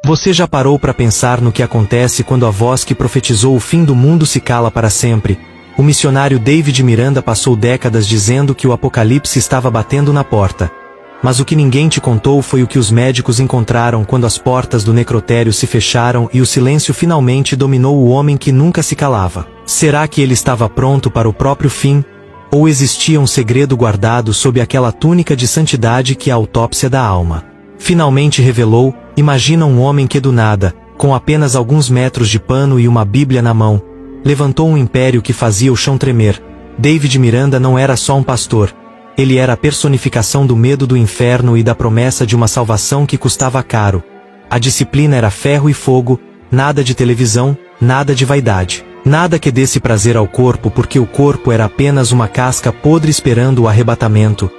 Você já parou para pensar no que acontece quando a voz que profetizou o fim do mundo se cala para sempre? O missionário David Miranda passou décadas dizendo que o apocalipse estava batendo na porta. Mas o que ninguém te contou foi o que os médicos encontraram quando as portas do necrotério se fecharam e o silêncio finalmente dominou o homem que nunca se calava. Será que ele estava pronto para o próprio fim? Ou existia um segredo guardado sob aquela túnica de santidade que é a autópsia da alma? Finalmente revelou. Imagina um homem que do nada, com apenas alguns metros de pano e uma Bíblia na mão, levantou um império que fazia o chão tremer. David Miranda não era só um pastor. Ele era a personificação do medo do inferno e da promessa de uma salvação que custava caro. A disciplina era ferro e fogo, nada de televisão, nada de vaidade. Nada que desse prazer ao corpo porque o corpo era apenas uma casca podre esperando o arrebatamento.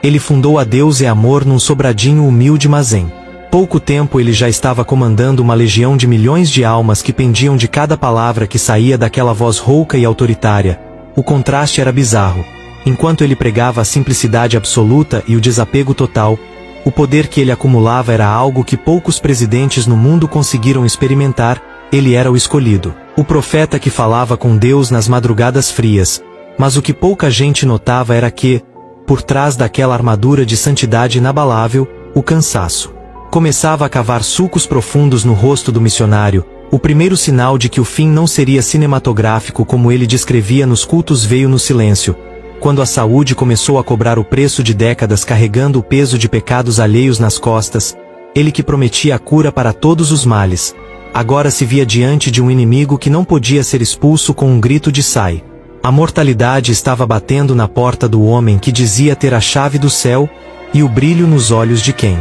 Ele fundou a Deus e Amor num sobradinho humilde mas em pouco tempo ele já estava comandando uma legião de milhões de almas que pendiam de cada palavra que saía daquela voz rouca e autoritária. O contraste era bizarro. Enquanto ele pregava a simplicidade absoluta e o desapego total, o poder que ele acumulava era algo que poucos presidentes no mundo conseguiram experimentar. Ele era o escolhido. O profeta que falava com Deus nas madrugadas frias. Mas o que pouca gente notava era que, por trás daquela armadura de santidade inabalável, o cansaço começava a cavar sulcos profundos no rosto do missionário. O primeiro sinal de que o fim não seria cinematográfico como ele descrevia nos cultos veio no silêncio. Quando a saúde começou a cobrar o preço de décadas carregando o peso de pecados alheios nas costas, ele que prometia a cura para todos os males, agora se via diante de um inimigo que não podia ser expulso com um grito de sai. A mortalidade estava batendo na porta do homem que dizia ter a chave do céu, e o brilho nos olhos de quem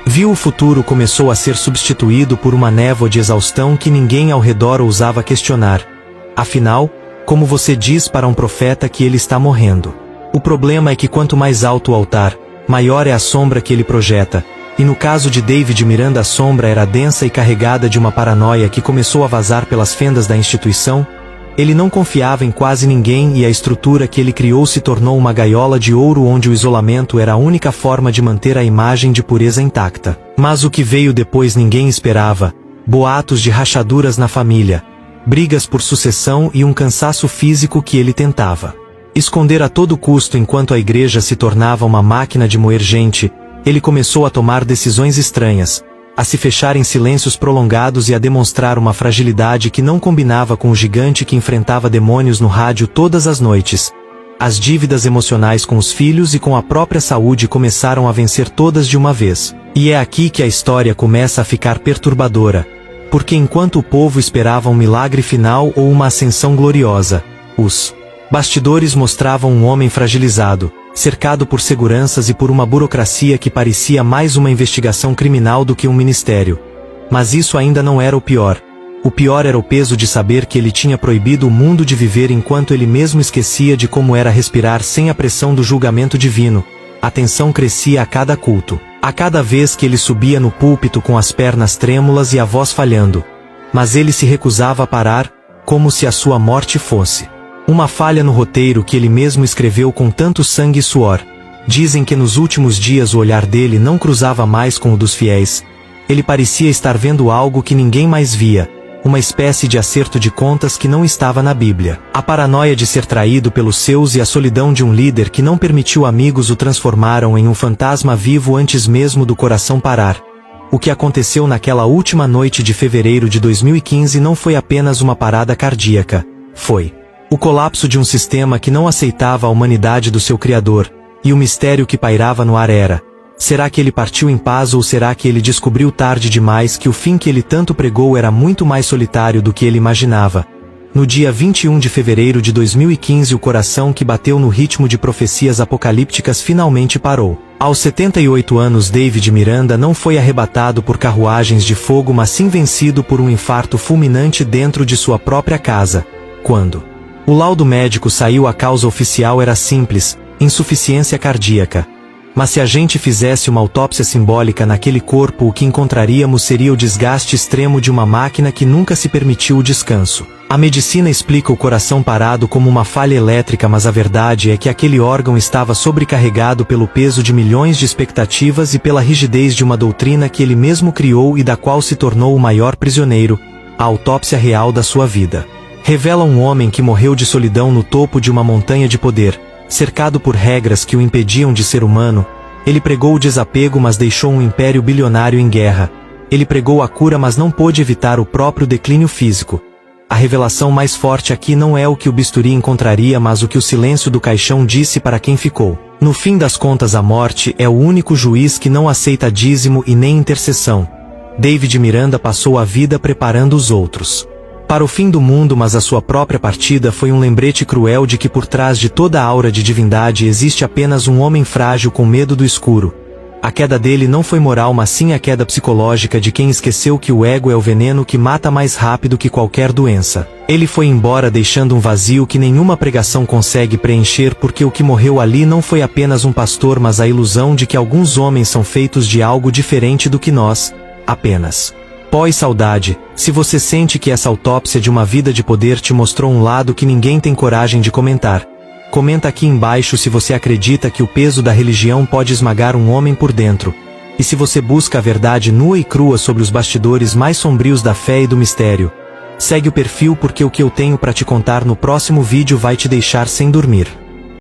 viu o futuro começou a ser substituído por uma névoa de exaustão que ninguém ao redor ousava questionar. Afinal, como você diz para um profeta que ele está morrendo? O problema é que quanto mais alto o altar, maior é a sombra que ele projeta, e no caso de David Miranda a sombra era densa e carregada de uma paranoia que começou a vazar pelas fendas da instituição. Ele não confiava em quase ninguém e a estrutura que ele criou se tornou uma gaiola de ouro onde o isolamento era a única forma de manter a imagem de pureza intacta. Mas o que veio depois ninguém esperava. Boatos de rachaduras na família, brigas por sucessão e um cansaço físico que ele tentava esconder a todo custo enquanto a igreja se tornava uma máquina de moer gente. Ele começou a tomar decisões estranhas, a se fechar em silêncios prolongados e a demonstrar uma fragilidade que não combinava com o gigante que enfrentava demônios no rádio todas as noites. As dívidas emocionais com os filhos e com a própria saúde começaram a vencer todas de uma vez. E é aqui que a história começa a ficar perturbadora. Porque enquanto o povo esperava um milagre final ou uma ascensão gloriosa, os bastidores mostravam um homem fragilizado, cercado por seguranças e por uma burocracia que parecia mais uma investigação criminal do que um ministério. Mas isso ainda não era o pior. O pior era o peso de saber que ele tinha proibido o mundo de viver enquanto ele mesmo esquecia de como era respirar sem a pressão do julgamento divino. A tensão crescia a cada culto, a cada vez que ele subia no púlpito com as pernas trêmulas e a voz falhando. Mas ele se recusava a parar, como se a sua morte fosse uma falha no roteiro que ele mesmo escreveu com tanto sangue e suor. Dizem que nos últimos dias o olhar dele não cruzava mais com o dos fiéis. Ele parecia estar vendo algo que ninguém mais via, uma espécie de acerto de contas que não estava na Bíblia. A paranoia de ser traído pelos seus e a solidão de um líder que não permitiu amigos o transformaram em um fantasma vivo antes mesmo do coração parar. O que aconteceu naquela última noite de fevereiro de 2015 não foi apenas uma parada cardíaca. Foi o colapso de um sistema que não aceitava a humanidade do seu Criador, e o mistério que pairava no ar era: será que ele partiu em paz ou será que ele descobriu tarde demais que o fim que ele tanto pregou era muito mais solitário do que ele imaginava? No dia 21 de fevereiro de 2015 o coração que bateu no ritmo de profecias apocalípticas finalmente parou. Aos 78 anos David Miranda não foi arrebatado por carruagens de fogo mas sim vencido por um infarto fulminante dentro de sua própria casa. Quando o laudo médico saiu, a causa oficial era simples: insuficiência cardíaca. Mas se a gente fizesse uma autópsia simbólica naquele corpo, o que encontraríamos seria o desgaste extremo de uma máquina que nunca se permitiu o descanso. A medicina explica o coração parado como uma falha elétrica, mas a verdade é que aquele órgão estava sobrecarregado pelo peso de milhões de expectativas e pela rigidez de uma doutrina que ele mesmo criou e da qual se tornou o maior prisioneiro. A autópsia real da sua vida revela um homem que morreu de solidão no topo de uma montanha de poder. Cercado por regras que o impediam de ser humano, ele pregou o desapego, mas deixou um império bilionário em guerra. Ele pregou a cura, mas não pôde evitar o próprio declínio físico. A revelação mais forte aqui não é o que o bisturi encontraria, mas o que o silêncio do caixão disse para quem ficou. No fim das contas, a morte é o único juiz que não aceita dízimo e nem intercessão. David Miranda passou a vida preparando os outros para o fim do mundo, mas a sua própria partida foi um lembrete cruel de que por trás de toda a aura de divindade existe apenas um homem frágil com medo do escuro. A queda dele não foi moral, mas sim a queda psicológica de quem esqueceu que o ego é o veneno que mata mais rápido que qualquer doença. Ele foi embora deixando um vazio que nenhuma pregação consegue preencher, porque o que morreu ali não foi apenas um pastor, mas a ilusão de que alguns homens são feitos de algo diferente do que nós, apenas. Pós-saudade, se você sente que essa autópsia de uma vida de poder te mostrou um lado que ninguém tem coragem de comentar, comenta aqui embaixo se você acredita que o peso da religião pode esmagar um homem por dentro. E se você busca a verdade nua e crua sobre os bastidores mais sombrios da fé e do mistério. Segue o perfil, porque o que eu tenho para te contar no próximo vídeo vai te deixar sem dormir.